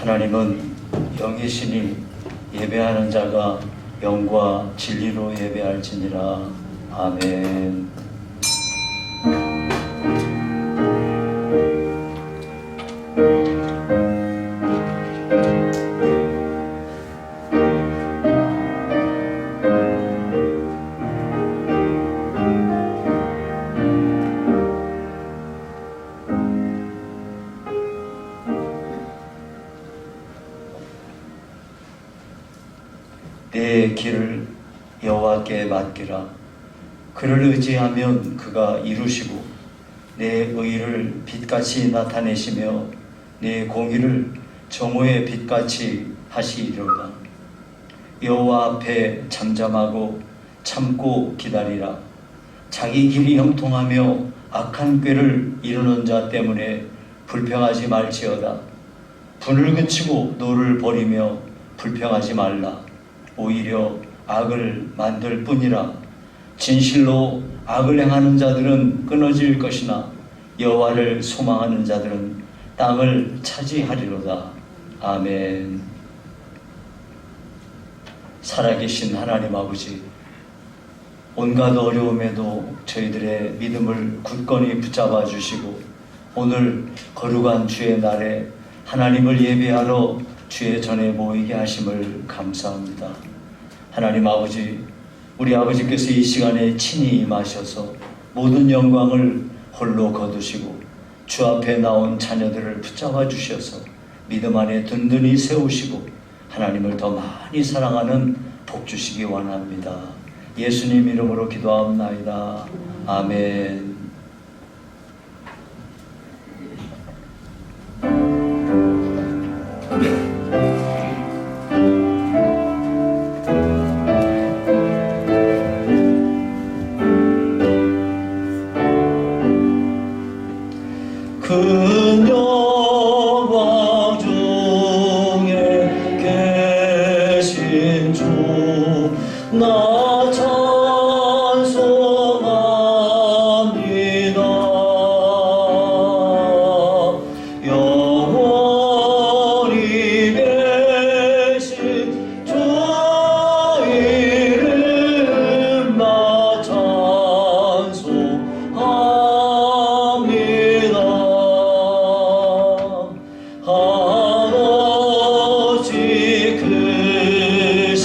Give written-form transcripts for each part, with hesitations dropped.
하나님은 영이시니 예배하는 자가 영과 진리로 예배할지니라. 아멘. 내 길을 여호와께 맡기라. 그를 의지하면 그가 이루시고 내 의를 빛같이 나타내시며 내 공의를 정오의 빛같이 하시리로다. 여호와 앞에 잠잠하고 참고 기다리라. 자기 길이 형통하며 악한 꾀를 이루는 자 때문에 불평하지 말지어다. 분을 그치고 노를 버리며 불평하지 말라. 오히려 악을 만들 뿐이라. 진실로 악을 행하는 자들은 끊어질 것이나 여호와를 소망하는 자들은 땅을 차지하리로다. 아멘. 살아계신 하나님 아버지, 온갖 어려움에도 저희들의 믿음을 굳건히 붙잡아 주시고 오늘 거룩한 주의 날에 하나님을 예배하러 주의 전에 모이게 하심을 감사합니다. 하나님 아버지, 우리 아버지께서 이 시간에 친히 임하셔서 모든 영광을 홀로 거두시고 주 앞에 나온 자녀들을 붙잡아 주셔서 믿음 안에 든든히 세우시고 하나님을 더 많이 사랑하는 복 주시기 원합니다. 예수님 이름으로 기도합나이다. 아멘. 큰 영광 중에 계신 주 나 찬송합니다. 영원히 계신 주 이름 나 찬송합니다. 아버지 크신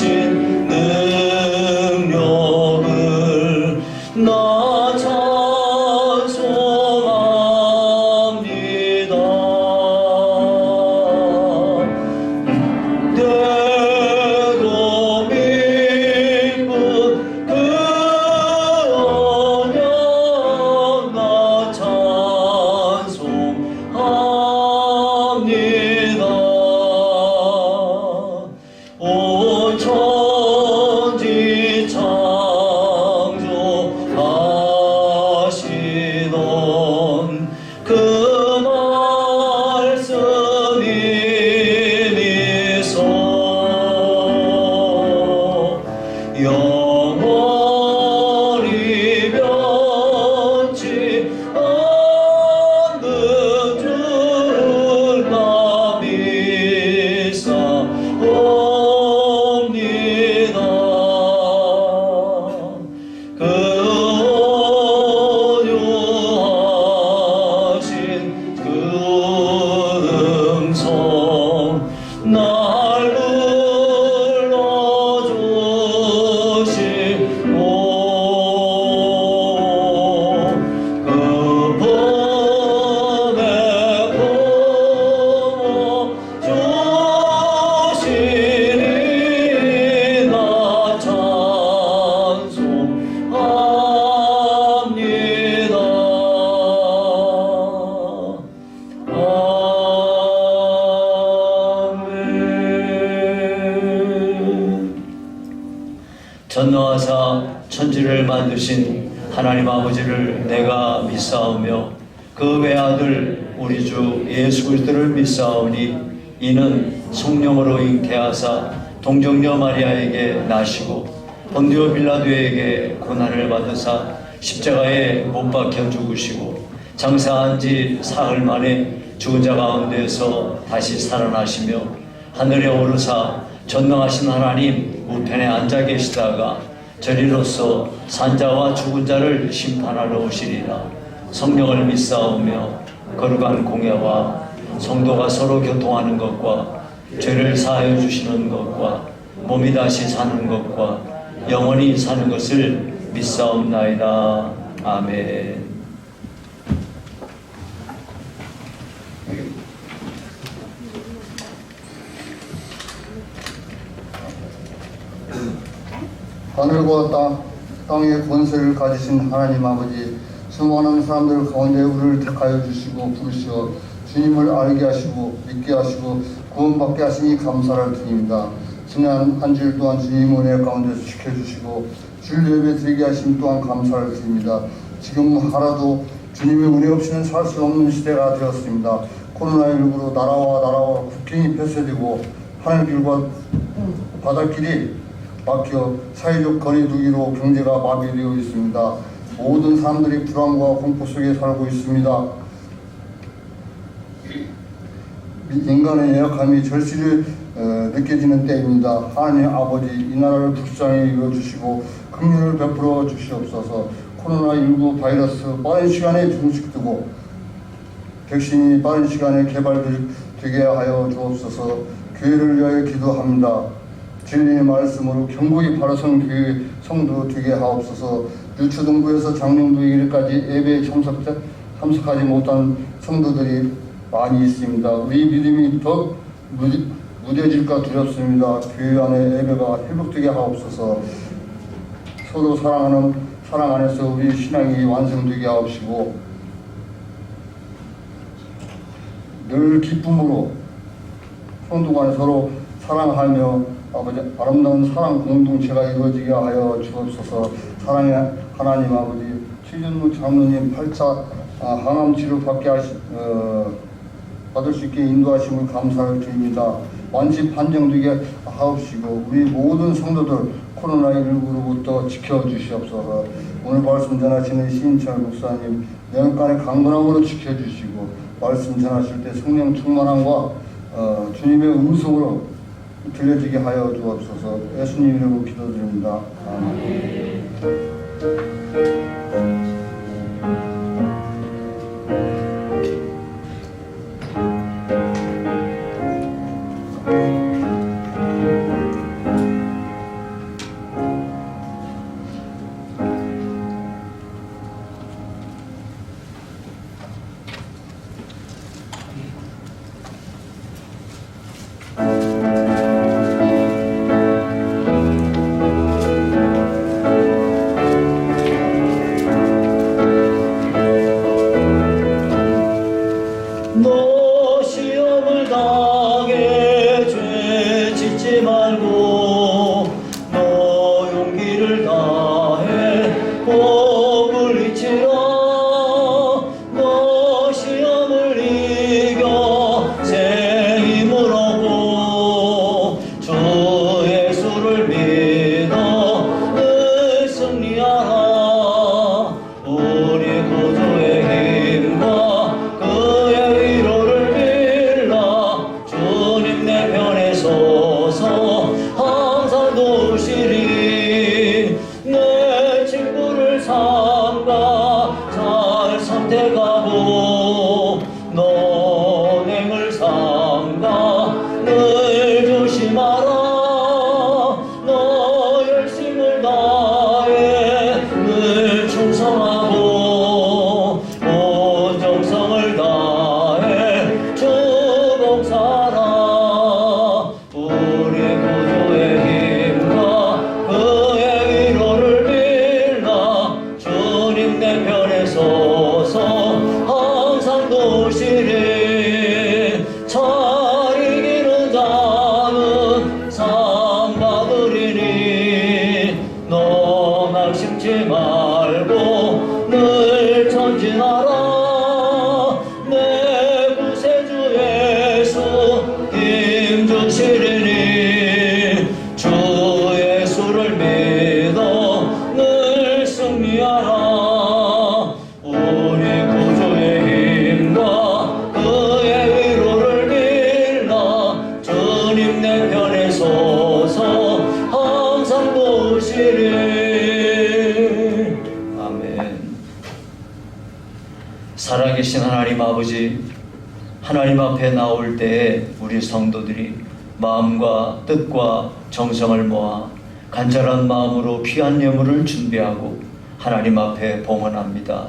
능력을 나 찬송합니다. 되고 믿고 그 언약 나 찬송합니다. 온 천지 창조하시던 그 말씀 이미서 영원히 변치 않는 줄 나 믿사옵니다. 그 온유하신 그 음성 날 불러주시고 그 봄에 주시니 나 찬송합니다. 아멘. 전능하사 천지를 만드신 하나님 아버지를 내가 믿사오며 그 외아들 우리 주 예수 그리스도를 믿사오니 이는 성령으로 잉태하사 동정녀 마리아에게 나시고 본디오 빌라도에게 고난을 받으사 십자가에 못 박혀 죽으시고 장사한 지 사흘 만에 죽은 자 가운데서 다시 살아나시며 하늘에 오르사 전능하신 하나님 우편에 앉아 계시다가 저리로서 산자와 죽은 자를 심판하러 오시리라. 성령을 믿사오며 거룩한 공예와 성도가 서로 교통하는 것과 죄를 사하여 주시는 것과 몸이 다시 사는 것과 영원히 사는 것을 믿사옵나이다. 아멘. 하늘과 땅의 권세를 가지신 하나님 아버지, 수많은 사람들 가운데 우리를 택하여 주시고 부르시어 주님을 알게 하시고 믿게 하시고 구원받게 하시니 감사를 드립니다. 지난 한 주일 동안 주님 은혜 가운데서 지켜주시고 주일 예배 드리게 하심 또한 감사를 드립니다. 지금 하나도 주님의 은혜 없이는 살 수 없는 시대가 되었습니다. 코로나19로 나라와 국경이 폐쇄되고 하늘길과 바닷길이 막혀 사회적 거리두기로 경제가 마비되어 있습니다. 모든 사람들이 불안과 공포 속에 살고 있습니다. 인간의 연약함이 절실히 느껴지는 때입니다. 하나님 아버지, 이 나라를 불쌍히 여겨주시고 긍휼을 베풀어 주시옵소서. 코로나19 바이러스 빠른 시간에 종식되고 백신이 빠른 시간에 개발되게 하여 주옵소서. 교회를 위하여 기도합니다. 진리의 말씀으로 경고히 바로선 교회 성도 되게 하옵소서. 유초등부에서 장명도 일일까지 예배에 참석하지 못한 성도들이 많이 있습니다. 우리 믿음이 더 무뎌질까 두렵습니다. 교회 안에 예배가 회복되게 하옵소서. 서로 사랑하는 사랑 안에서 우리 신앙이 완성되게 하옵시고 늘 기쁨으로 성도 간에 서로 사랑하며 아버지 아름다운 사랑 공동체가 이루어지게 하여 주옵소서. 사랑의 하나님 아버지, 최준무 장로님 8차 항암 치료 받을 수 있게 인도하심을 감사를 드립니다. 완치 판정되게 하옵시고 우리 모든 성도들 코로나19로부터 지켜주시옵소서. 오늘 말씀 전하시는 신인철 목사님 영간의 강건함으로 지켜주시고 말씀 전하실 때 성령 충만함과 주님의 음성으로 들려지게 하여 주옵소서. 예수님 이름으로 기도드립니다. 아멘. 살아계신 하나님 아버지, 하나님 앞에 나올 때에 우리 성도들이 마음과 뜻과 정성을 모아 간절한 마음으로 귀한 예물을 준비하고 하나님 앞에 봉헌합니다.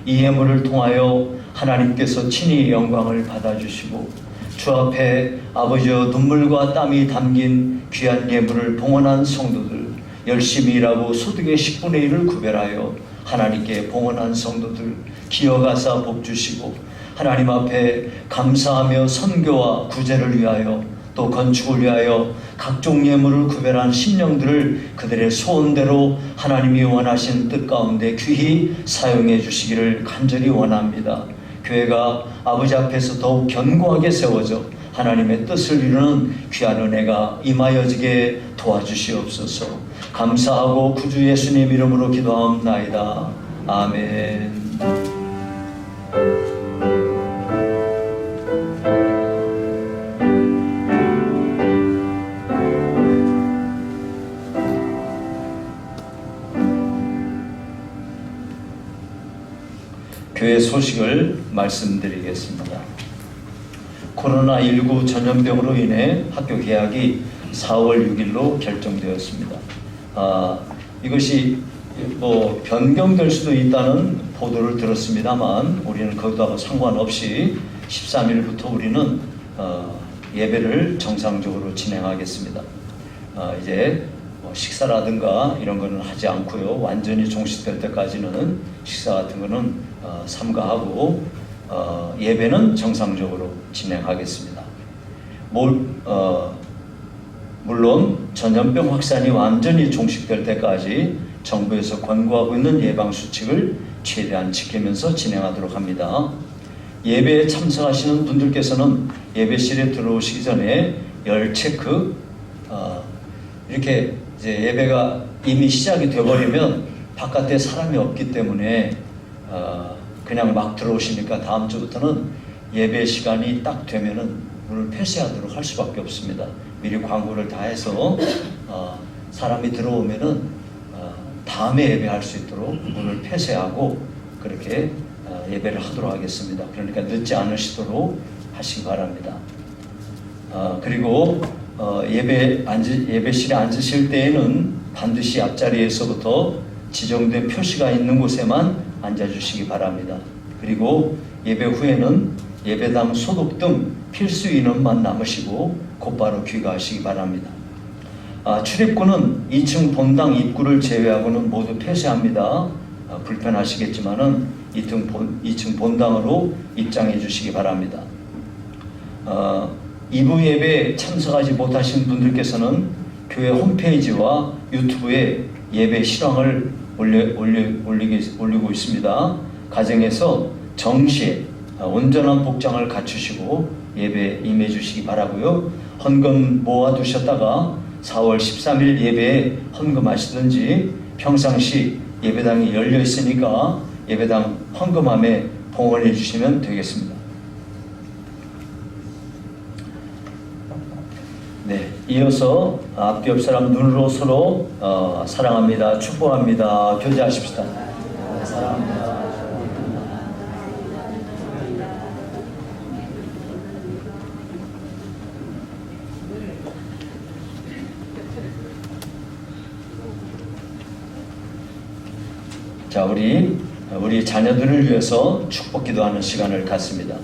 이 예물을 통하여 하나님께서 친히 영광을 받아주시고 주 앞에 아버지의 눈물과 땀이 담긴 귀한 예물을 봉헌한 성도들, 열심히 일하고 소득의 10분의 1을 구별하여 하나님께 봉헌한 성도들 기어가사 복 주시고 하나님 앞에 감사하며 선교와 구제를 위하여 또 건축을 위하여 각종 예물을 구별한 심령들을 그들의 소원대로 하나님이 원하신 뜻 가운데 귀히 사용해 주시기를 간절히 원합니다. 교회가 아버지 앞에서 더욱 견고하게 세워져 하나님의 뜻을 이루는 귀한 은혜가 임하여지게 도와주시옵소서. 감사하고 구주 예수님 이름으로 기도하옵나이다. 아멘. 교회 소식을 말씀드리겠습니다. 코로나19 전염병으로 인해 학교 개학이 4월 6일로 결정되었습니다. 이것이 뭐 변경될 수도 있다는 보도를 들었습니다만 우리는 그것하고 상관없이 13일부터 우리는 예배를 정상적으로 진행하겠습니다. 이제 식사라든가 이런 거는 하지 않고요. 완전히 종식될 때까지는 식사 같은 거는 삼가하고 예배는 정상적으로 진행하겠습니다. 물론 전염병 확산이 완전히 종식될 때까지 정부에서 권고하고 있는 예방수칙을 최대한 지키면서 진행하도록 합니다. 예배에 참석하시는 분들께서는 예배실에 들어오시기 전에 열 체크, 이렇게 이제 예배가 이미 시작이 되어버리면 바깥에 사람이 없기 때문에 그냥 막 들어오시니까 다음 주부터는 예배 시간이 딱 되면은 문을 폐쇄하도록 할 수밖에 없습니다. 미리 광고를 다 해서 사람이 들어오면은 다음에 예배할 수 있도록 문을 폐쇄하고 그렇게 예배를 하도록 하겠습니다. 그러니까 늦지 않으시도록 하시기 바랍니다. 그리고 예배실에 앉으실 때에는 반드시 앞자리에서부터 지정된 표시가 있는 곳에만 앉아주시기 바랍니다. 그리고 예배 후에는 예배당 소독 등 필수 인원만 남으시고 곧바로 귀가하시기 바랍니다. 출입구는 2층 본당 입구를 제외하고는 모두 폐쇄합니다. 불편하시겠지만은 2층 본당으로 입장해 주시기 바랍니다. 2부 예배에 참석하지 못하신 분들께서는 교회 홈페이지와 유튜브에 예배 실황을 올리고 있습니다. 가정에서 정시에 온전한 복장을 갖추시고 예배에 임해 주시기 바라고요. 헌금 모아두셨다가 4월 13일 예배에 헌금하시든지 평상시 예배당이 열려 있으니까 예배당 헌금함에 봉헌해 주시면 되겠습니다. 네, 이어서 앞뒤 옆 사람 눈으로 서로 사랑합니다, 축복합니다, 교제하십시다. 사랑합니다. 자, 우리 자녀들을 위해서 축복 기도하는 시간을 갖습니다.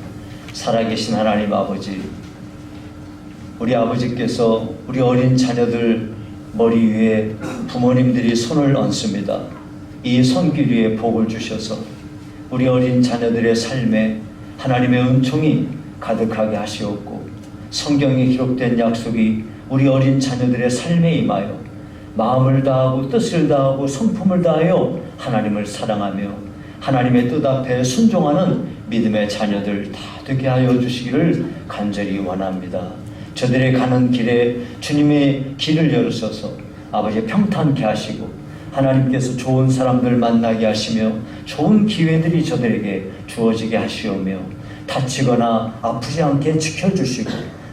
살아계신 하나님 아버지, 우리 아버지께서 우리 어린 자녀들 머리 위에 부모님들이 손을 얹습니다. 이 손길 위에 복을 주셔서 우리 어린 자녀들의 삶에 하나님의 은총이 가득하게 하시옵고 성경에 기록된 약속이 우리 어린 자녀들의 삶에 임하여 마음을 다하고 뜻을 다하고 성품을 다하여 하나님을 사랑하며 하나님의 뜻 앞에 순종하는 믿음의 자녀들 다 되게 하여 주시기를 간절히 원합니다. 저들의 가는 길에 주님의 길을 열으셔서 아버지 평탄케 하시고 하나님께서 좋은 사람들 만나게 하시며 좋은 기회들이 저들에게 주어지게 하시오며 다치거나 아프지 않게 지켜주시고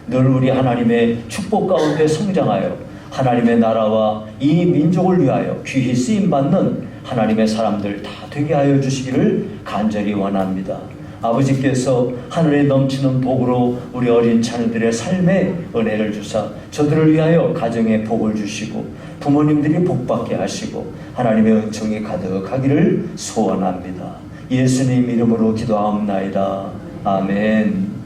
늘 우리 하나님의 축복 가운데 성장하여 하나님의 나라와 이 민족을 위하여 귀히 쓰임받는 하나님의 사람들 다 되게 하여 주시기를 간절히 원합니다. 아버지께서 하늘에 넘치는 복으로 우리 어린 자녀들의 삶에 은혜를 주사 저들을 위하여 가정에 복을 주시고 부모님들이 복받게 하시고 하나님의 은총이 가득하기를 소원합니다. 예수님 이름으로 기도하옵나이다. 아멘.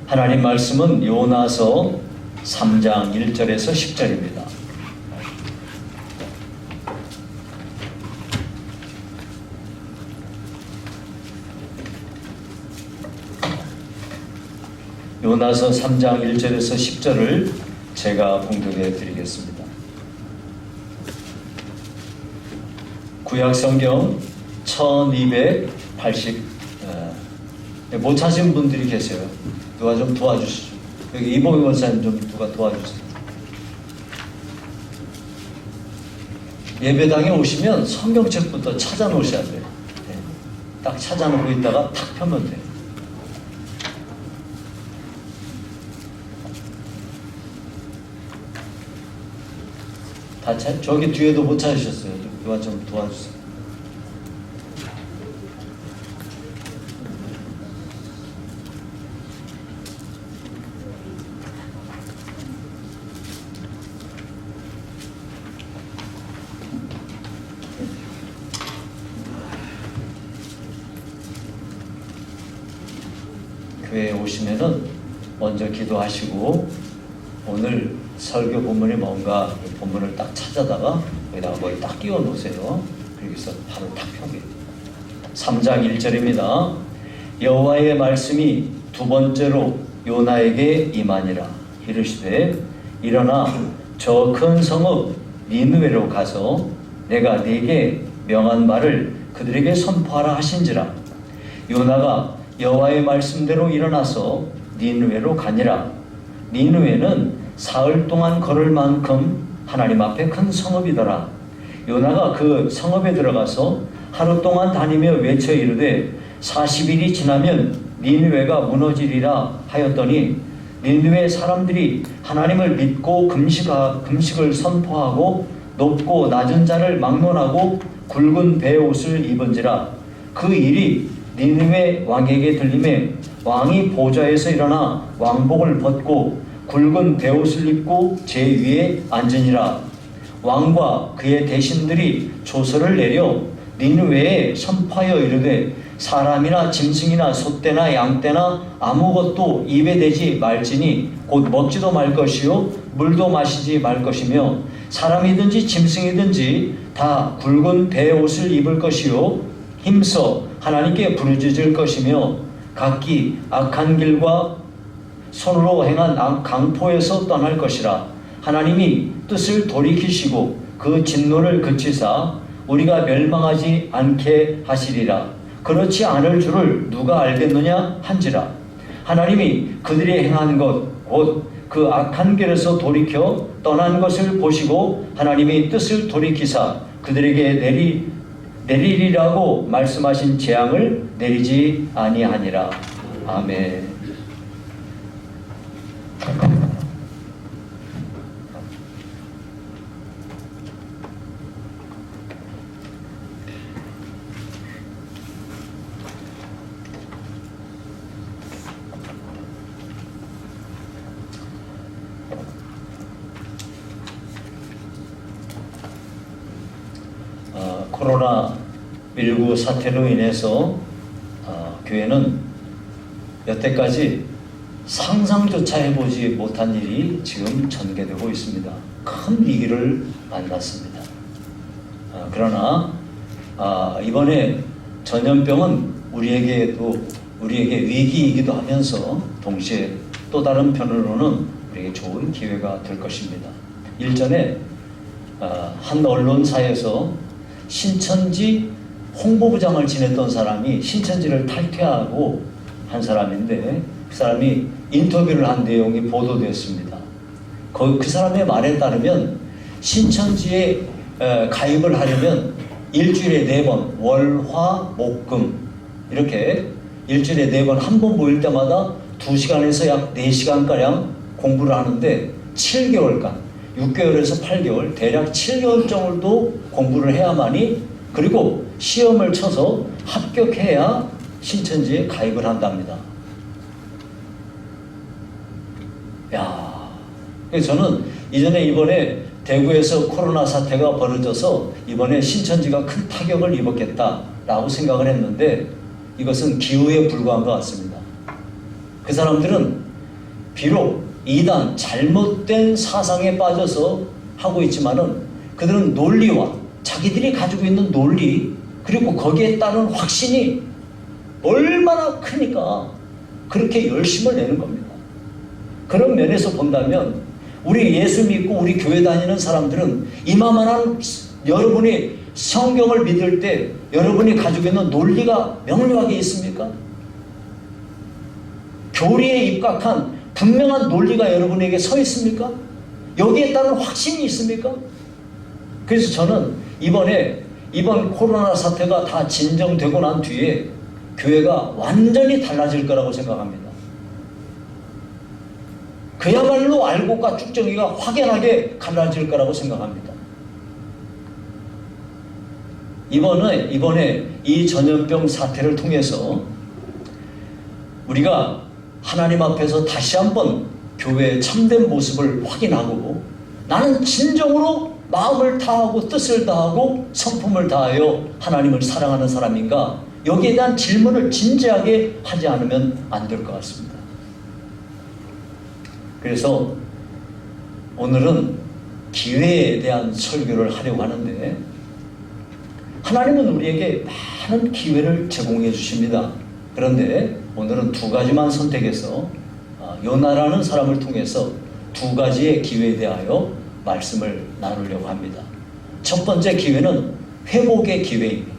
하나님 말씀은 요나서 3장 1절에서 10절입니다. 요나서 3장 1절에서 10절을 제가 봉독해 드리겠습니다. 구약성경 1280 못 찾은 분들이 계세요. 누가 좀 도와주시죠. 여기 이봉희 원사님 좀 누가 도와주세요. 예배당에 오시면 성경책부터 찾아 놓으셔야 돼요. 딱 찾아 놓고 있다가 탁 펴면 돼요. 저기 뒤에도 못 찾으셨어요. 누가 좀 도와주세요. 교회에 오시면은 먼저 기도하시고 오늘 설교 본문이 뭔가 본문을 딱 찾아다가 거기다가 뭘 딱 끼워 놓으세요. 그래서 바로 딱 펴게. 3장 1절입니다. 여호와의 말씀이 두 번째로 요나에게 임하니라. 이르시되 일어나 저 큰 성읍 니느웨로 가서 내가 네게 명한 말을 그들에게 선포하라 하신지라. 요나가 여호와의 말씀대로 일어나서 니느웨로 가니라. 니느웨는 사흘 동안 걸을 만큼 하나님 앞에 큰 성읍이더라. 요나가 그 성읍에 들어가서 하루 동안 다니며 외쳐 이르되 40일이 지나면 니느웨가 무너지리라 하였더니 니느웨 사람들이 하나님을 믿고 금식을 선포하고 높고 낮은 자를 막론하고 굵은 베옷을 입은지라. 그 일이 니느웨 왕에게 들림에 왕이 보좌에서 일어나 왕복을 벗고 굵은 베옷을 입고 제 위에 앉으니라. 왕과 그의 대신들이 조서를 내려 니느웨에 선포하여 이르되 사람이나 짐승이나 소떼나 양떼나 아무것도 입에 대지 말지니 곧 먹지도 말 것이요 물도 마시지 말 것이며 사람이든지 짐승이든지 다 굵은 베옷을 입을 것이요 힘써 하나님께 부르짖을 것이며 각기 악한 길과 손으로 행한 강포에서 떠날 것이라. 하나님이 뜻을 돌이키시고 그 진노를 그치사 우리가 멸망하지 않게 하시리라. 그렇지 않을 줄을 누가 알겠느냐 한지라. 하나님이 그들이 행한 것 곧 그 악한 길에서 돌이켜 떠난 것을 보시고 하나님이 뜻을 돌이키사 그들에게 내리리라고 말씀하신 재앙을 내리지 아니하니라. 아멘. 코로나19 사태로 인해서 교회는 여태까지 상상조차 해보지 못한 일이 지금 전개되고 있습니다. 큰 위기를 만났습니다. 그러나 이번에 전염병은 우리에게 위기이기도 하면서 동시에 또 다른 편으로는 우리에게 좋은 기회가 될 것입니다. 일전에 한 언론사에서 신천지 홍보부장을 지냈던 사람이 신천지를 탈퇴하고 한 사람인데 그 사람이 인터뷰를 한 내용이 보도됐습니다. 그 사람의 말에 따르면 신천지에 가입을 하려면 일주일에 4번 월, 화, 목, 금 이렇게 일주일에 4번 한 번 모일 때마다 2시간에서 약 4시간가량 공부를 하는데 7개월간 6개월에서 8개월 대략 7개월 정도 공부를 해야만이 그리고 시험을 쳐서 합격해야 신천지에 가입을 한답니다. 야, 그래서 저는 이번에 대구에서 코로나 사태가 벌어져서 이번에 신천지가 큰 타격을 입었겠다라고 생각을 했는데 이것은 기우에 불과한 것 같습니다. 그 사람들은 비록 이단 잘못된 사상에 빠져서 하고 있지만은 그들은 논리와 자기들이 가지고 있는 논리 그리고 거기에 따른 확신이 얼마나 크니까 그렇게 열심을 내는 겁니다. 그런 면에서 본다면 우리 예수 믿고 우리 교회 다니는 사람들은 이만한 여러분이 성경을 믿을 때 여러분이 가지고 있는 논리가 명료하게 있습니까? 교리에 입각한 분명한 논리가 여러분에게 서 있습니까? 여기에 따른 확신이 있습니까? 그래서 저는 이번 코로나 사태가 다 진정되고 난 뒤에 교회가 완전히 달라질 거라고 생각합니다. 그야말로 알곡과 쭉정이가 확연하게 갈라질 거라고 생각합니다. 이번에 이 전염병 사태를 통해서 우리가 하나님 앞에서 다시 한번 교회의 참된 모습을 확인하고 나는 진정으로 마음을 다하고 뜻을 다하고 성품을 다하여 하나님을 사랑하는 사람인가? 여기에 대한 질문을 진지하게 하지 않으면 안 될 것 같습니다. 그래서 오늘은 기회에 대한 설교를 하려고 하는데 하나님은 우리에게 많은 기회를 제공해 주십니다. 그런데 오늘은 두 가지만 선택해서 요나라는 사람을 통해서 두 가지의 기회에 대하여 말씀을 나누려고 합니다. 첫 번째 기회는 회복의 기회입니다.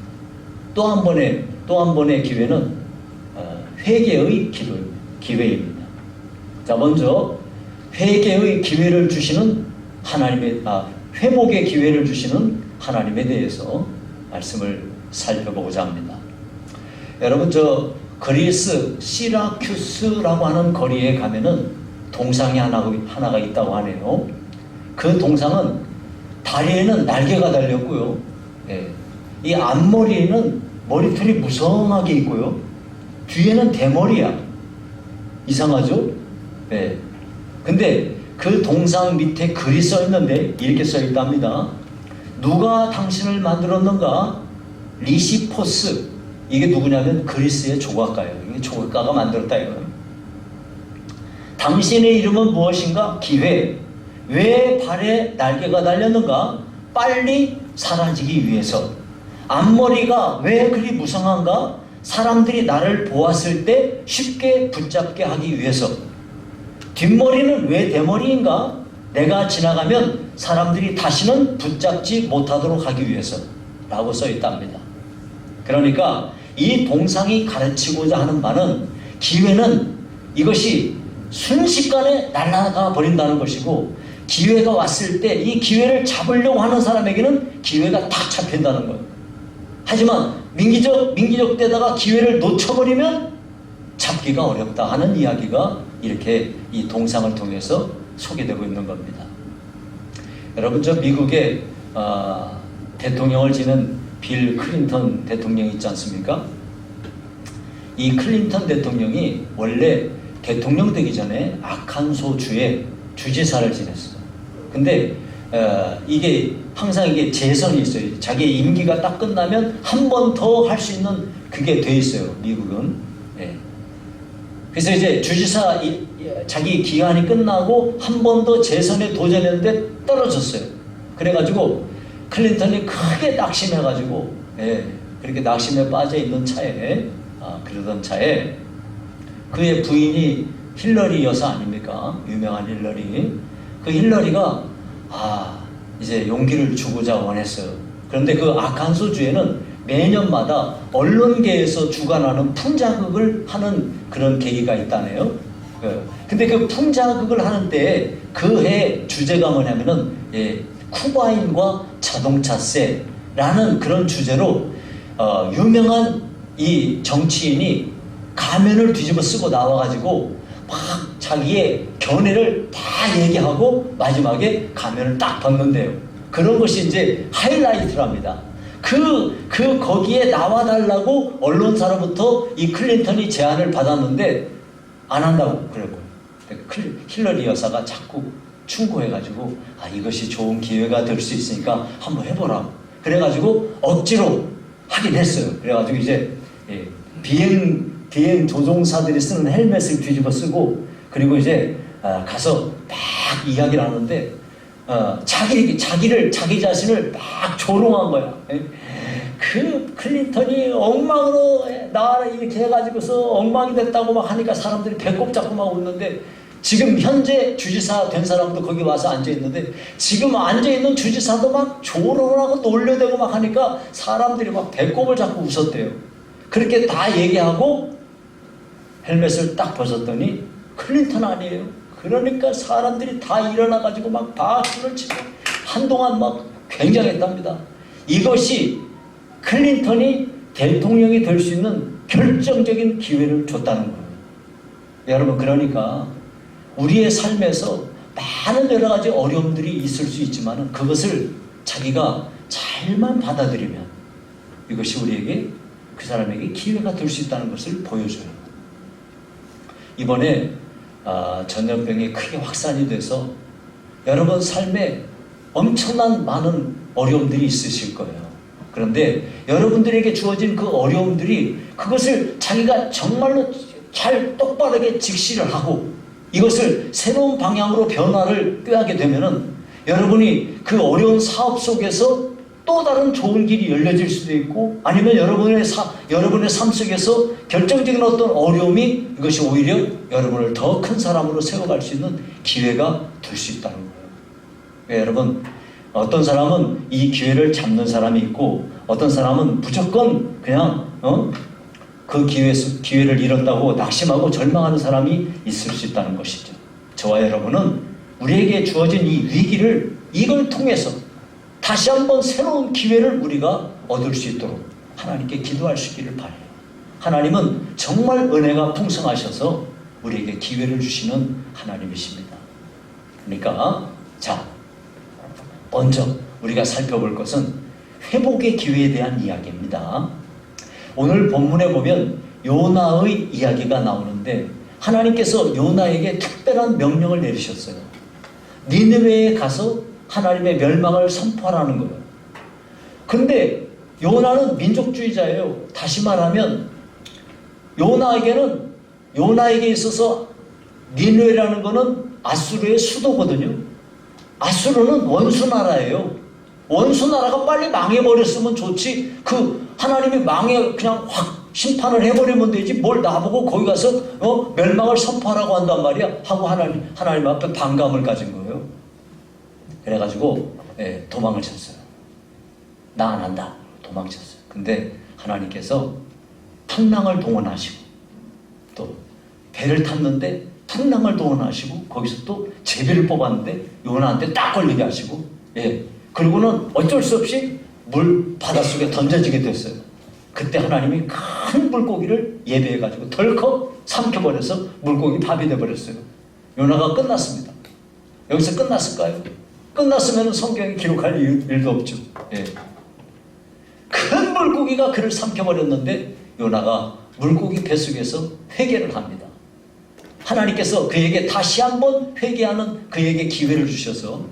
또 한 번의 기회는 회개의 기회입니다. 자, 먼저 회개의 기회를 주시는 회복의 기회를 주시는 하나님에 대해서 말씀을 살펴보고자 합니다. 여러분, 그리스 시라큐스라고 하는 거리에 가면은 동상이 하나가 있다고 하네요. 그 동상은 다리에는 날개가 달렸고요. 이 앞머리에는 머리털이 무성하게 있고요. 뒤에는 대머리야. 이상하죠? 근데 그 동상 밑에 글이 써 있는데 이렇게 써 있답니다. 누가 당신을 만들었는가? 리시포스. 이게 누구냐면 그리스의 조각가예요. 이게 조각가가 만들었다 이거예요. 당신의 이름은 무엇인가? 기회. 왜 발에 날개가 달렸는가? 빨리 사라지기 위해서. 앞머리가 왜 그리 무성한가? 사람들이 나를 보았을 때 쉽게 붙잡게 하기 위해서. 뒷머리는 왜 대머리인가? 내가 지나가면 사람들이 다시는 붙잡지 못하도록 하기 위해서 라고 써 있답니다. 그러니까 이 동상이 가르치고자 하는 바는 기회는 이것이 순식간에 날아가 버린다는 것이고 기회가 왔을 때 이 기회를 잡으려고 하는 사람에게는 기회가 탁 잡힌다는 거예요. 하지만 민기적 때다가 기회를 놓쳐버리면 잡기가 어렵다 하는 이야기가 이렇게 이 동상을 통해서 소개되고 있는 겁니다. 여러분, 미국의 대통령을 지낸 빌 클린턴 대통령이 있지 않습니까? 이 클린턴 대통령이 원래 대통령 되기 전에 아칸소 주의 주지사를 지냈어요. 근데 이게 항상 재선이 있어요. 자기 임기가 딱 끝나면 한 번 더 할 수 있는 그게 돼 있어요. 미국은. 그래서 이제 주지사 자기 기간이 끝나고 한 번 더 재선에 도전했는데 떨어졌어요. 그래가지고 클린턴이 크게 낙심해가지고 그렇게 낙심에 빠져 있는 차에 그러던 차에 그의 부인이 힐러리 여사 아닙니까? 유명한 힐러리. 그 힐러리가 이제 용기를 주고자 원했어요. 그런데 그 아칸소 주에는 매년마다 언론계에서 주관하는 풍자극을 하는 그런 계기가 있다네요. 근데 그 풍자극을 하는 때 그 해 주제가 뭐냐면은 쿠바인과 자동차세라는 그런 주제로 유명한 이 정치인이 가면을 뒤집어 쓰고 나와가지고 막 자기의 견해를 다 얘기하고 마지막에 가면을 딱 벗는데요. 그런 것이 이제 하이라이트랍니다. 거기에 나와달라고 언론사로부터 이 클린턴이 제안을 받았는데 안 한다고 그랬고요. 힐러리 여사가 자꾸 충고해가지고 이것이 좋은 기회가 될 수 있으니까 한번 해보라고. 그래가지고 억지로 하긴 했어요. 그래가지고 이제 비행 조종사들이 쓰는 헬멧을 뒤집어 쓰고 그리고 이제 가서 막 이야기를 하는데 자기 자신을 막 조롱한 거야. 그 클린턴이 엉망으로 나 이렇게 해가지고서 엉망이 됐다고 막 하니까 사람들이 배꼽 잡고 막 웃는데 지금 현재 주지사 된 사람도 거기 와서 앉아있는데 지금 앉아있는 주지사도 막 조롱을 하고 놀려대고 막 하니까 사람들이 막 배꼽을 잡고 웃었대요. 그렇게 다 얘기하고 헬멧을 딱 벗었더니 클린턴 아니에요. 그러니까 사람들이 다 일어나가지고 막 박수를 치고 한동안 막 굉장했답니다. 이것이 클린턴이 대통령이 될 수 있는 결정적인 기회를 줬다는 거예요. 여러분, 그러니까 우리의 삶에서 많은 여러 가지 어려움들이 있을 수 있지만 그것을 자기가 잘만 받아들이면 이것이 우리에게 그 사람에게 기회가 될 수 있다는 것을 보여줘요. 이번에 전염병이 크게 확산이 돼서 여러분 삶에 엄청난 많은 어려움들이 있으실 거예요. 그런데 여러분들에게 주어진 그 어려움들이 그것을 자기가 정말로 잘 똑바르게 직시를 하고 이것을 새로운 방향으로 변화를 꾀하게 되면은 여러분이 그 어려운 사업 속에서 또 다른 좋은 길이 열려질 수도 있고 아니면 여러분의 삶 속에서 결정적인 어떤 어려움이 이것이 오히려 여러분을 더 큰 사람으로 세워갈 수 있는 기회가 될 수 있다는 거예요. 그러니까 여러분, 어떤 사람은 이 기회를 잡는 사람이 있고 어떤 사람은 무조건 그냥 그 기회를 잃었다고 낙심하고 절망하는 사람이 있을 수 있다는 것이죠. 저와 여러분은 우리에게 주어진 이 위기를 이걸 통해서 다시 한번 새로운 기회를 우리가 얻을 수 있도록 하나님께 기도할 수 있기를 바라요. 하나님은 정말 은혜가 풍성하셔서 우리에게 기회를 주시는 하나님이십니다. 그러니까 먼저 우리가 살펴볼 것은 회복의 기회에 대한 이야기입니다. 오늘 본문에 보면 요나의 이야기가 나오는데 하나님께서 요나에게 특별한 명령을 내리셨어요. 니느웨에 가서 하나님의 멸망을 선포하라는 거예요. 근데 요나는 민족주의자예요. 다시 말하면 요나에게 있어서 니느웨라는 것은 아수르의 수도거든요. 아수르는 원수나라예요. 원수나라가 빨리 망해버렸으면 좋지. 하나님이 그냥 확 심판을 해버리면 되지. 뭘 나보고 거기 가서 멸망을 선포하라고 한단 말이야. 하고 하나님 앞에 반감을 가진 거예요. 그래가지고 도망을 쳤어요. 나 안 한다. 도망쳤어요. 근데 하나님께서 풍랑을 동원하시고 또 배를 탔는데 풍랑을 동원하시고 거기서 또 제비를 뽑았는데 요나한테 딱 걸리게 하시고 그리고는 어쩔 수 없이 바닷속에 던져지게 됐어요. 그때 하나님이 큰 물고기를 예배해가지고 덜컥 삼켜버려서 물고기 밥이 돼버렸어요. 요나가 끝났습니다. 여기서 끝났을까요? 끝났으면 성경에 기록할 일도 없죠. 큰 물고기가 그를 삼켜버렸는데 요나가 물고기 뱃속에서 회개를 합니다. 하나님께서 그에게 다시 한번 회개하는 그에게 기회를 주셔서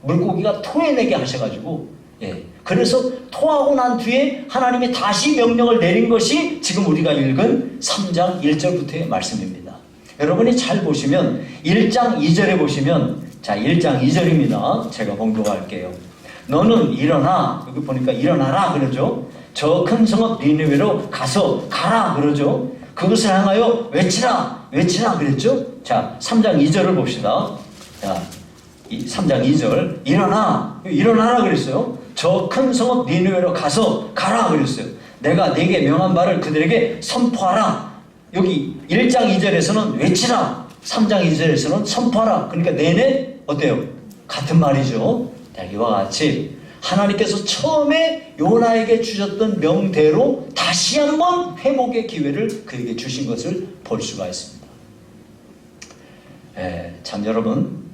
물고기가 토해내게 하셔가지고 그래서 토하고 난 뒤에 하나님이 다시 명령을 내린 것이 지금 우리가 읽은 3장 1절부터의 말씀입니다. 여러분이 잘 보시면 1장 2절에 보시면 1장 2절입니다. 제가 봉독할게요. 너는 일어나, 여기 보니까 일어나라 그러죠. 저 큰 성읍 니느웨로 가라 그러죠. 그것을 향하여 외치라 그랬죠. 3장 2절을 봅시다. 3장 2절 일어나라 그랬어요. 저 큰 성읍 니느웨로 가라 그랬어요. 내가 네게 명한 바를 그들에게 선포하라. 여기 1장 2절에서는 외치라, 3장 2절에서는 선포하라. 그러니까 내내 어때요? 같은 말이죠. 이와 같이 하나님께서 처음에 요나에게 주셨던 명대로 다시 한번 회복의 기회를 그에게 주신 것을 볼 수가 있습니다. 참 여러분,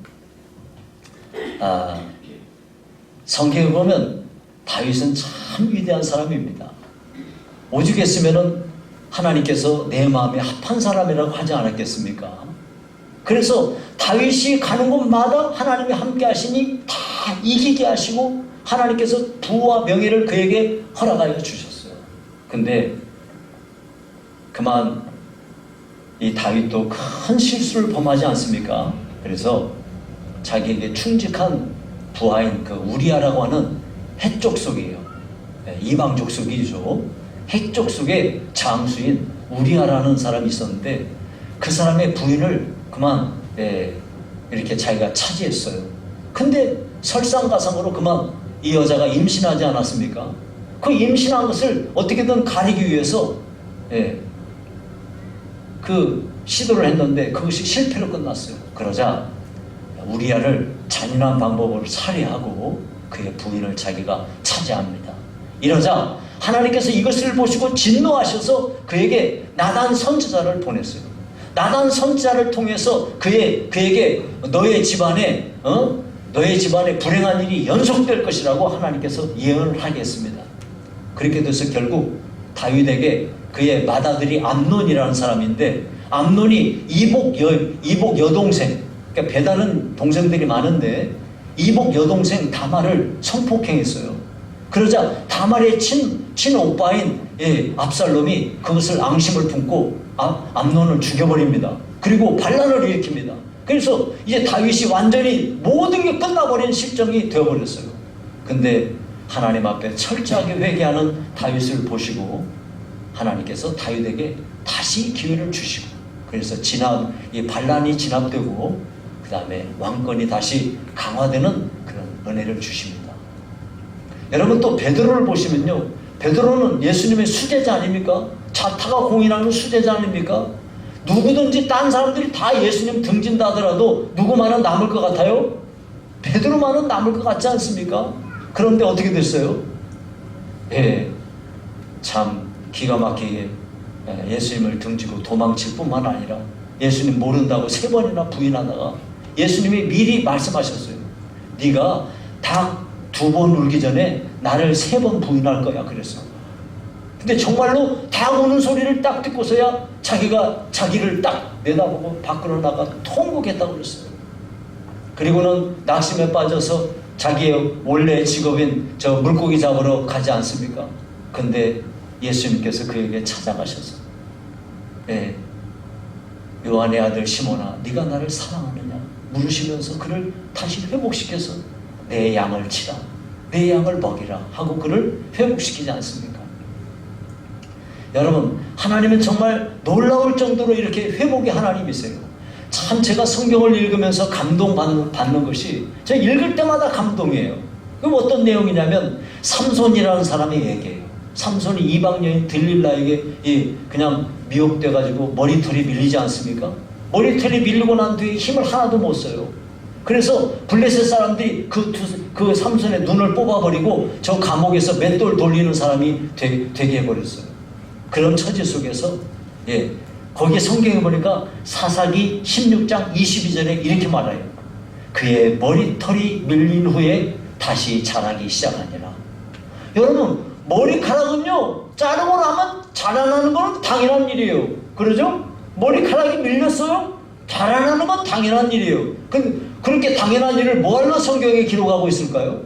성경에 보면 다윗은 참 위대한 사람입니다. 오죽했으면은 하나님께서 내 마음에 합한 사람이라고 하지 않았겠습니까? 그래서 다윗이 가는 곳마다 하나님이 함께 하시니 다 이기게 하시고 하나님께서 부와 명예를 그에게 허락하여 주셨어요. 근데 그만 이 다윗도 큰 실수를 범하지 않습니까? 그래서 자기에게 충직한 부하인 그 우리아라고 하는 해족 속이에요. 이방 족속이죠. 해족 속에 장수인 우리아라는 사람이 있었는데 그 사람의 부인을 그만 이렇게 자기가 차지했어요. 근데 설상가상으로 그만 이 여자가 임신하지 않았습니까? 그 임신한 것을 어떻게든 가리기 위해서 그 시도를 했는데 그것이 실패로 끝났어요. 그러자 우리아를 잔인한 방법으로 살해하고 그의 부인을 자기가 차지합니다. 이러자 하나님께서 이것을 보시고 진노하셔서 그에게 나단 선지자를 보냈어요. 나단 선지자를 통해서 그에게 너의 집안에 불행한 일이 연속될 것이라고 하나님께서 예언을 하게 했습니다. 그렇게 돼서 결국 다윗에게 그의 맏아들이 암논이라는 사람인데 암논이 이복 여동생, 그러니까 배다른 동생들이 많은데 이복 여동생 다말을 성폭행했어요. 그러자 다말의 친오빠인 압살롬이 그것을 앙심을 품고 암논을 죽여버립니다. 그리고 반란을 일으킵니다. 그래서 이제 다윗이 완전히 모든 게 끝나버린 실정이 되어버렸어요. 근데 하나님 앞에 철저하게 회개하는 다윗을 보시고 하나님께서 다윗에게 다시 기회를 주시고 그래서 이 반란이 진압되고 그 다음에 왕권이 다시 강화되는 그런 은혜를 주십니다. 여러분 또 베드로를 보시면요, 베드로는 예수님의 수제자 아닙니까? 자타가 공인하는 수제자 아닙니까? 누구든지 딴 사람들이 다 예수님 등진다 하더라도 누구만은 남을 것 같아요? 베드로만은 남을 것 같지 않습니까? 그런데 어떻게 됐어요? 참 기가 막히게 예수님을 등지고 도망칠 뿐만 아니라 예수님 모른다고 3번이나 부인하다가 예수님이 미리 말씀하셨어요. 네가 닭 2번 울기 전에 나를 3번 부인할 거야 그랬어. 근데 정말로 닭 우는 소리를 딱 듣고서야 자기를 딱 내다보고 밖으로 나가 통곡했다고 그랬어요. 그리고는 낙심에 빠져서 자기의 원래 직업인 저 물고기 잡으러 가지 않습니까? 근데 예수님께서 그에게 찾아가셔서 요한의 아들 시몬아 네가 나를 사랑하느냐 물으시면서 그를 다시 회복시켜서 내 양을 치라 내 양을 먹이라 하고 그를 회복시키지 않습니까? 여러분 하나님은 정말 놀라울 정도로 이렇게 회복의 하나님이세요. 참 제가 성경을 읽으면서 감동받는 것이 제가 읽을 때마다 감동이에요. 그럼 어떤 내용이냐면 삼손이라는 사람의 얘기예요. 삼손이 이방 여인 들릴라에게 그냥 미혹돼가지고 머리털이 밀리지 않습니까? 머리털이 밀리고 난 뒤에 힘을 하나도 못 써요. 그래서 블레셋 사람들이 그 삼손의 눈을 뽑아버리고 저 감옥에서 맷돌 돌리는 사람이 되게 해버렸어요. 그런 처지 속에서 거기에 성경에 보니까 사사기 16장 22절에 이렇게 말해요. 그의 머리털이 밀린 후에 다시 자라기 시작하니라. 여러분 머리카락은요 자르고 나면 자라나는 건 당연한 일이에요. 그러죠? 머리카락이 밀렸어요? 자라나는 건 당연한 일이에요. 그렇게 당연한 일을 뭐하러 성경에 기록하고 있을까요?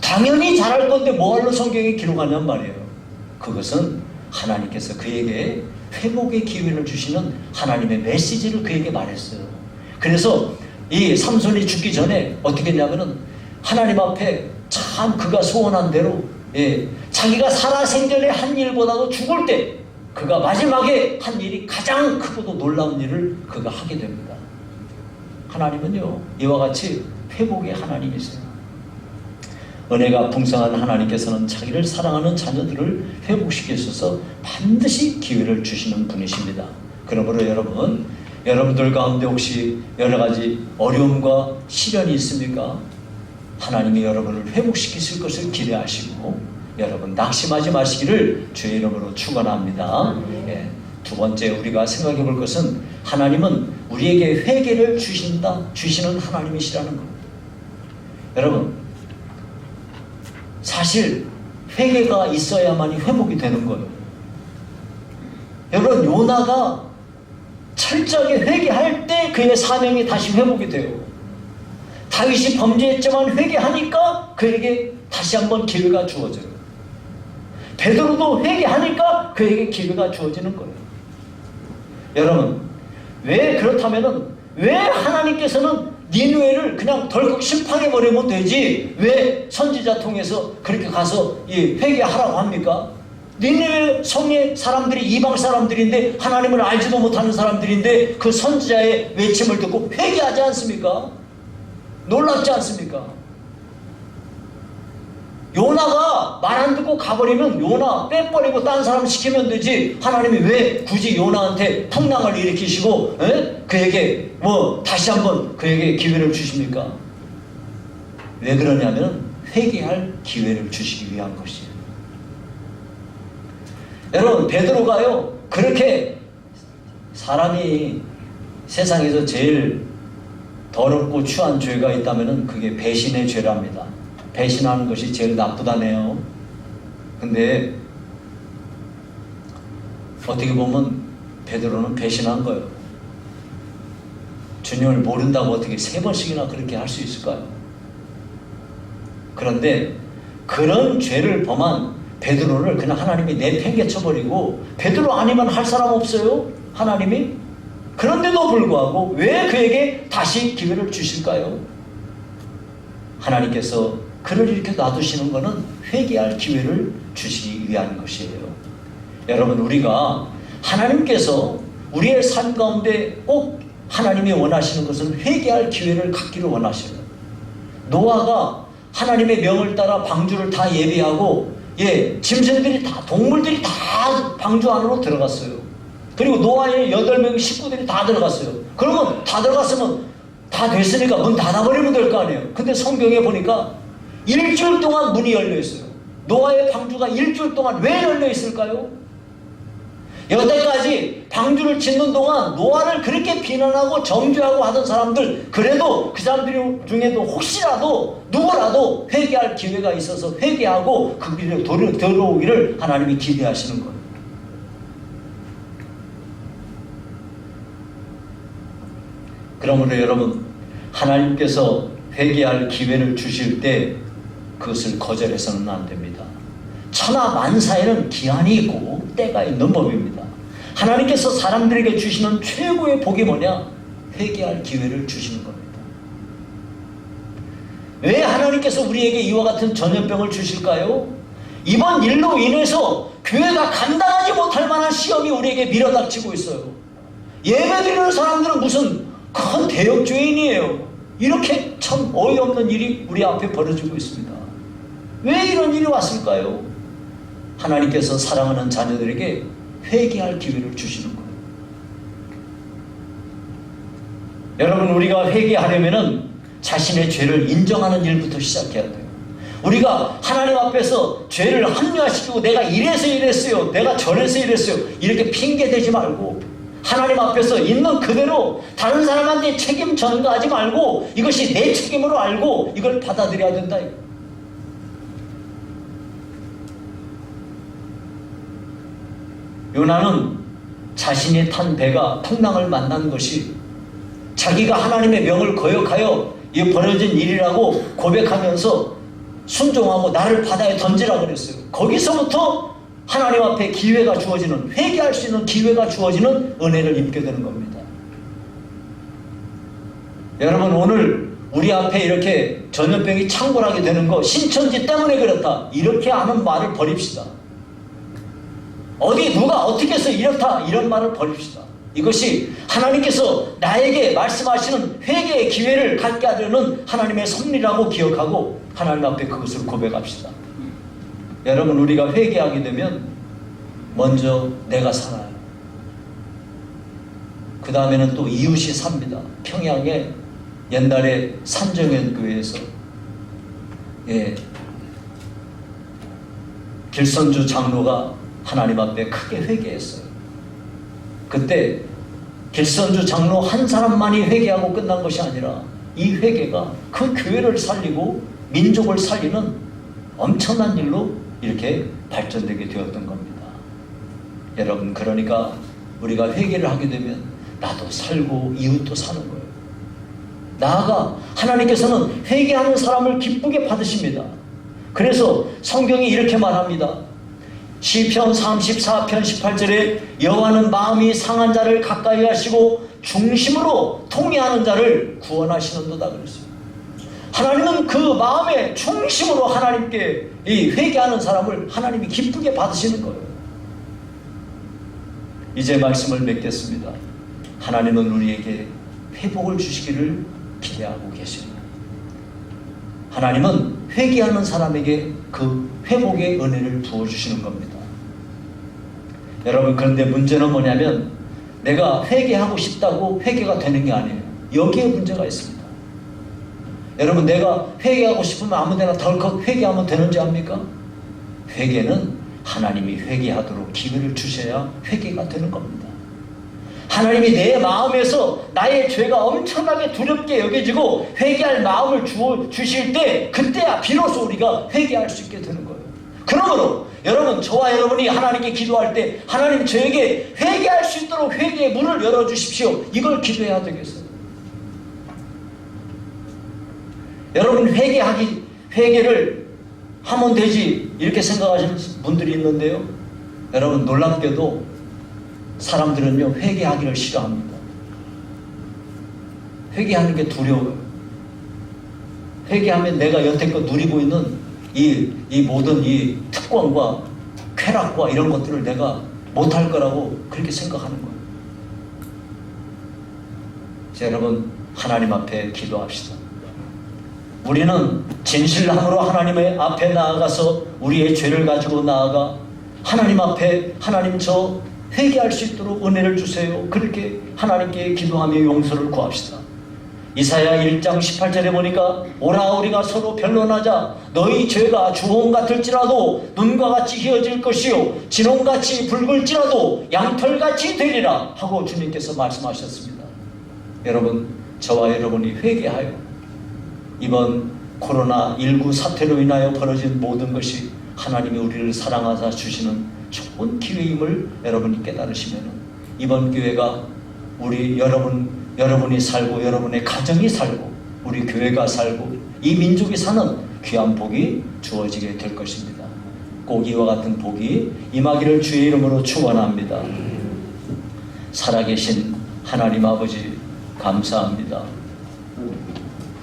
당연히 잘할 건데 뭐하러 성경에 기록하냔 말이에요. 그것은 하나님께서 그에게 회복의 기회를 주시는 하나님의 메시지를 그에게 말했어요. 그래서 이 삼손이 죽기 전에 어떻게 했냐면은 하나님 앞에 참 그가 소원한 대로 자기가 살아생전에 한 일보다도 죽을 때 그가 마지막에 한 일이 가장 크고도 놀라운 일을 그가 하게 됩니다. 하나님은요 이와 같이 회복의 하나님이세요. 은혜가 풍성한 하나님께서는 자기를 사랑하는 자녀들을 회복시키셔서 반드시 기회를 주시는 분이십니다. 그러므로 여러분들 가운데 혹시 여러 가지 어려움과 시련이 있습니까? 하나님이 여러분을 회복시키실 것을 기대하시고 여러분 낙심하지 마시기를 주의 이름으로 축원합니다. 두 번째 우리가 생각해 볼 것은 하나님은 우리에게 회개를 주시는 하나님이시라는 겁니다. 여러분 사실 회개가 있어야만이 회복이 되는 거예요. 여러분, 요나가 철저하게 회개할 때 그의 사명이 다시 회복이 돼요. 다윗이 범죄했지만 회개하니까 그에게 다시 한번 기회가 주어져요. 베드로도 회개하니까 그에게 기회가 주어지는 거예요. 여러분, 왜 그렇다면은 왜 하나님께서는 니느웨를 그냥 덜컥 심판해버리면 되지 왜 선지자 통해서 그렇게 가서 회개하라고 합니까? 니느웨 성의 사람들이 이방 사람들인데 하나님을 알지도 못하는 사람들인데 그 선지자의 외침을 듣고 회개하지 않습니까? 놀랍지 않습니까? 요나가 말 안 듣고 가버리면 요나 빼버리고 딴 사람 시키면 되지 하나님이 왜 굳이 요나한테 풍랑을 일으키시고 그에게 다시 한번 그에게 기회를 주십니까? 왜 그러냐면 회개할 기회를 주시기 위한 것이에요. 여러분, 베드로가요 그렇게 사람이 세상에서 제일 더럽고 추한 죄가 있다면 그게 배신의 죄랍니다. 배신하는 것이 제일 나쁘다네요. 근데 어떻게 보면 베드로는 배신한 거예요. 주님을 모른다고 어떻게 3번씩이나 그렇게 할 수 있을까요? 그런데 그런 죄를 범한 베드로를 그냥 하나님이 내팽개쳐버리고 베드로 아니면 할 사람 없어요? 하나님이? 그런데도 불구하고 왜 그에게 다시 기회를 주실까요? 하나님께서 그를 이렇게 놔두시는 것은 회개할 기회를 주시기 위한 것이에요. 여러분, 우리가 하나님께서 우리의 삶 가운데 꼭 하나님이 원하시는 것은 회개할 기회를 갖기를 원하셔요. 노아가 하나님의 명을 따라 방주를 다 예비하고 짐승들이 다 동물들이 다 방주 안으로 들어갔어요. 그리고 노아의 8명 식구들이 다 들어갔어요. 그러면 다 들어갔으면 다 됐으니까 문 닫아버리면 될 거 아니에요. 근데 성경에 보니까 일주일 동안 문이 열려 있어요. 노아의 방주가 일주일 동안 왜 열려 있을까요? 여태까지 방주를 짓는 동안 노아를 그렇게 비난하고 정죄하고 하던 사람들, 그래도 그 사람들 중에도 혹시라도 누구라도 회개할 기회가 있어서 회개하고 그 길로 들어오기를 하나님이 기대하시는 거예요. 그러므로 여러분, 하나님께서 회개할 기회를 주실 때 그것을 거절해서는 안 됩니다. 천하 만사에는 기한이 있고 때가 있는 법입니다. 하나님께서 사람들에게 주시는 최고의 복이 뭐냐? 회개할 기회를 주시는 겁니다. 왜 하나님께서 우리에게 이와 같은 전염병을 주실까요? 이번 일로 인해서 교회가 감당하지 못할 만한 시험이 우리에게 밀어닥치고 있어요. 예배드리는 사람들은 무슨 큰 대역죄인이에요. 이렇게 참 어이없는 일이 우리 앞에 벌어지고 있습니다. 왜 이런 일이 왔을까요? 하나님께서 사랑하는 자녀들에게 회개할 기회를 주시는 거예요. 여러분, 우리가 회개하려면 자신의 죄를 인정하는 일부터 시작해야 돼요. 우리가 하나님 앞에서 죄를 합리화시키고 내가 이래서 이랬어요, 내가 저래서 이랬어요, 이렇게 핑계대지 말고 하나님 앞에서 있는 그대로 다른 사람한테 책임 전가하지 말고 이것이 내 책임으로 알고 이걸 받아들여야 된다. 요나는 자신이 탄 배가 풍랑을 만난 것이 자기가 하나님의 명을 거역하여 이 벌어진 일이라고 고백하면서 순종하고 나를 바다에 던지라 그랬어요. 거기서부터 하나님 앞에 기회가 주어지는, 회개할 수 있는 기회가 주어지는 은혜를 입게 되는 겁니다. 여러분, 오늘 우리 앞에 이렇게 전염병이 창궐하게 되는 거 신천지 때문에 그렇다, 이렇게 하는 말을 버립시다. 어디 누가 어떻게 해서 이렇다, 이런 말을 버립시다. 이것이 하나님께서 나에게 말씀하시는 회개의 기회를 갖게 하려는 하나님의 섭리라고 기억하고 하나님 앞에 그것을 고백합시다. 여러분, 우리가 회개하게 되면 먼저 내가 살아요. 그 다음에는 또 이웃이 삽니다. 평양에 옛날에 산정연교회에서 길선주 장로가 하나님 앞에 크게 회개했어요. 그때 길선주 장로 한 사람만이 회개하고 끝난 것이 아니라 이 회개가 그 교회를 살리고 민족을 살리는 엄청난 일로 이렇게 발전되게 되었던 겁니다. 여러분, 그러니까 우리가 회개를 하게 되면 나도 살고 이웃도 사는 거예요. 나아가 하나님께서는 회개하는 사람을 기쁘게 받으십니다. 그래서 성경이 이렇게 말합니다. 시편 34편 18절에 여호와는 마음이 상한 자를 가까이 하시고 중심으로 통회하는 자를 구원하시는도다 그랬어요. 하나님은 그 마음의 중심으로 하나님께 이 회개하는 사람을 하나님이 기쁘게 받으시는 거예요. 이제 말씀을 맺겠습니다. 하나님은 우리에게 회복을 주시기를 기대하고 계십니다. 하나님은 회개하는 사람에게 그 회복의 은혜를 부어주시는 겁니다. 여러분, 그런데 문제는 뭐냐면 내가 회개하고 싶다고 회개가 되는 게 아니에요. 여기에 문제가 있습니다. 여러분, 내가 회개하고 싶으면 아무데나 덜컥 회개하면 되는지 압니까? 회개는 하나님이 회개하도록 기회를 주셔야 회개가 되는 겁니다. 하나님이 내 마음에서 나의 죄가 엄청나게 두렵게 여겨지고 회개할 마음을 주실 때 그때야 비로소 우리가 회개할 수 있게 되는 거예요. 그러므로 여러분, 저와 여러분이 하나님께 기도할 때 하나님 저에게 회개할 수 있도록 회개의 문을 열어주십시오. 이걸 기도해야 되겠어요. 여러분, 회개를 하면 되지 이렇게 생각하시는 분들이 있는데요. 여러분, 놀랍게도 사람들은요 회개하기를 싫어합니다. 회개하는 게 두려워요. 회개하면 내가 여태껏 누리고 있는 이 모든 이 특권과 쾌락과 이런 것들을 내가 못할 거라고 그렇게 생각하는 거예요. 자, 여러분, 하나님 앞에 기도합시다. 우리는 진실함으로 하나님의 앞에 나아가서 우리의 죄를 가지고 나아가 하나님 앞에 하나님 저 회개할 수 있도록 은혜를 주세요. 그렇게 하나님께 기도하며 용서를 구합시다. 이사야 1장 18절에 보니까 오라 우리가 서로 변론하자. 너희 죄가 주홍 같을지라도 눈과 같이 희어질 것이요 진홍같이 붉을지라도 양털같이 되리라 하고 주님께서 말씀하셨습니다. 여러분, 저와 여러분이 회개하여 이번 코로나19 사태로 인하여 벌어진 모든 것이 하나님이 우리를 사랑하사 주시는 좋은 기회임을 여러분이 깨달으시면 이번 기회가 우리 여러분이 살고 여러분의 가정이 살고 우리 교회가 살고 이 민족이 사는 귀한 복이 주어지게 될 것입니다. 꼭 이와 같은 복이 임하기를 주의 이름으로 축원합니다. 살아계신 하나님 아버지 감사합니다.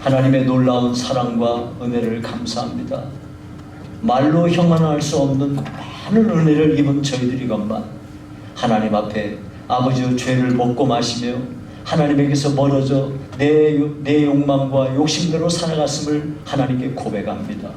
하나님의 놀라운 사랑과 은혜를 감사합니다. 말로 형언할 수 없는 많은 은혜를 입은 저희들이건만 하나님 앞에 아버지의 죄를 먹고 마시며 하나님에게서 멀어져 내 욕망과 욕심대로 살아갔음을 하나님께 고백합니다.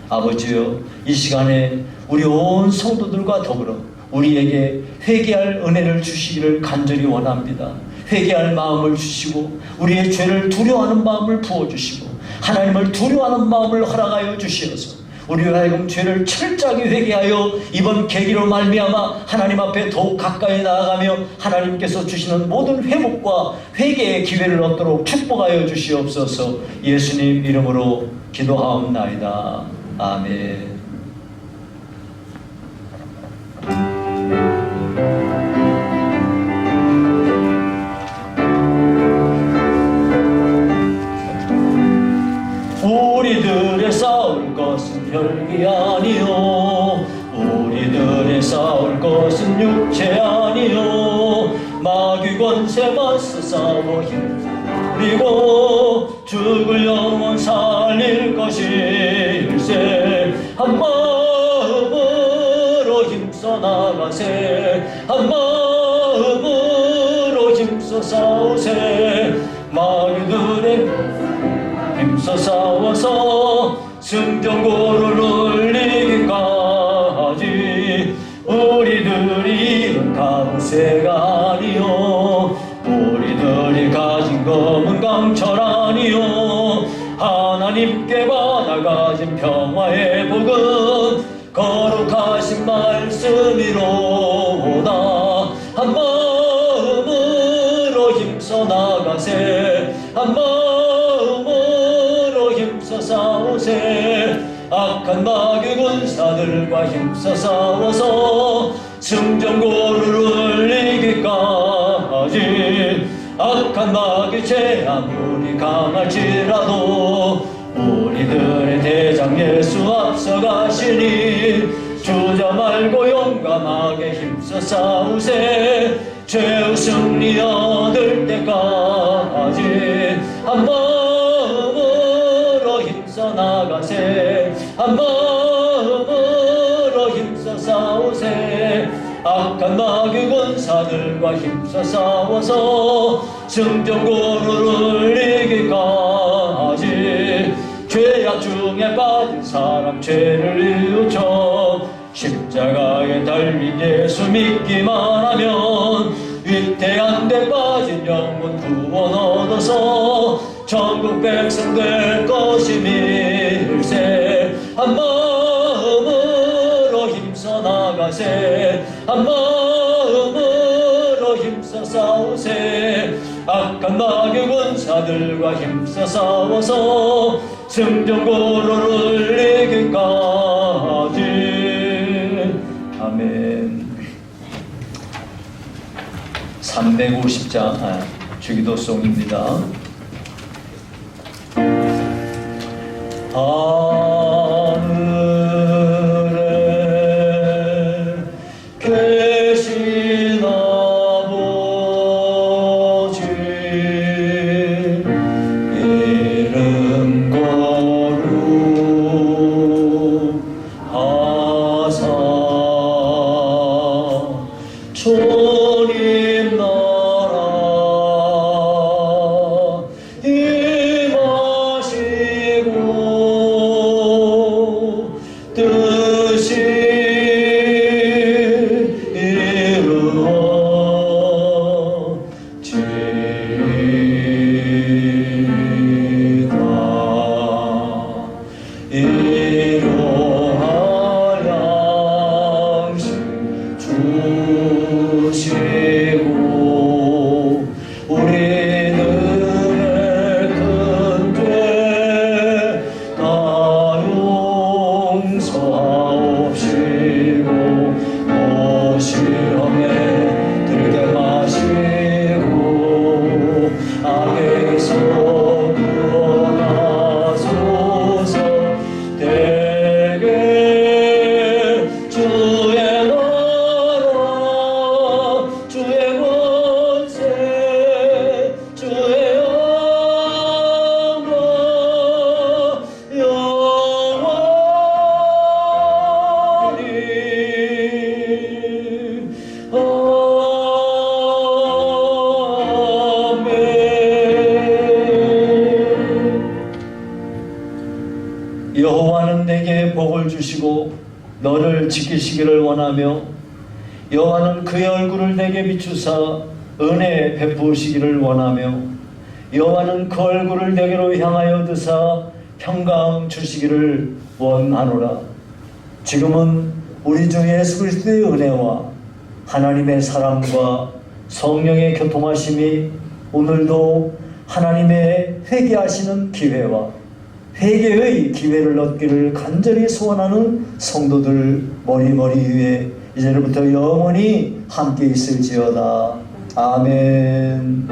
아버지여, 이 시간에 우리 온 성도들과 더불어 우리에게 회개할 은혜를 주시기를 간절히 원합니다. 회개할 마음을 주시고 우리의 죄를 두려워하는 마음을 부어주시고 하나님을 두려워하는 마음을 허락하여 주시어서 우리로 하여금 죄를 철저하게 회개하여 이번 계기로 말미암아 하나님 앞에 더욱 가까이 나아가며 하나님께서 주시는 모든 회복과 회개의 기회를 얻도록 축복하여 주시옵소서. 예수님 이름으로 기도하옵나이다. 아멘. 우리들의 싸울 것은 혈기 아니요 우리들의 싸울 것은 육체 아니요 마귀 권세 맞서 싸워 힘쓰리고 죽을 영혼 살릴 것일세. 한 마음으로 힘써 나가세. 한 마음으로 힘써 싸우세. 마귀들의 힘써 싸워서 승전고를 울리기까지 우리들이 강세가 아니요 우리들이 가진 검은 강철 아니요 하나님께 받아 가진 평화의 복은 거룩하신 말씀이로다. 한 마음으로 힘써 나가세. 한 마음으로 힘써 싸우세. 악한 마귀 군사들과 힘써 싸워서 승전고루를 이기까지 악한 마귀 죄 아무리 강할지라도 우리들의 대장 예수 앞서가시니 주저 말고 용감하게 힘써 싸우세 죄의 승리 얻을 때까지 한 마음으로 힘써 나가세 한 마음으로 힘써 싸우세 악한 마귀 군사들과 힘써 싸워서 승전고루를 이기까지 죄악 중에 빠진 사람 죄를 이웃쳐 십자가에 달린 예수 믿기만 하면 위태한 데 빠진 영혼 구원 얻어서 천국 백성 될 것임일세 한 마음으로 힘써 나가세 한 마음으로 힘써 싸우세 악한 마귀 군사들과 힘써 싸워서 승전고루를 이기까지 아멘. 350장 주기도송입니다. 하늘에 계신 아버지 이름 거룩하사 주님 나라 임하시고 뜻이 이루어지다 일용할 양식 주시고 우리들의 큰 죄 다 용서하옵시고 또 시험에 들게 마시고 악에서 구원하소서 대개 주의 나라 주의 권세 주의 영광 영원히 아멘. 여호와는 내게 복을 주시고 너를 지키시기를 원하며 여호와는 그의 얼굴을 내게 비추사 은혜 베푸시기를 원하며 여호와는 그 얼굴을 내게로 향하여 드사 평강 주시기를 원하노라. 지금은 우리 주 예수 그리스도의 은혜와 하나님의 사랑과 성령의 교통하심이 오늘도 하나님의 회개하시는 기회와 회개의 기회를 얻기를 간절히 소원하는 성도들 머리머리 위에 이제부터 영원히 함께 있을지어다. 아멘.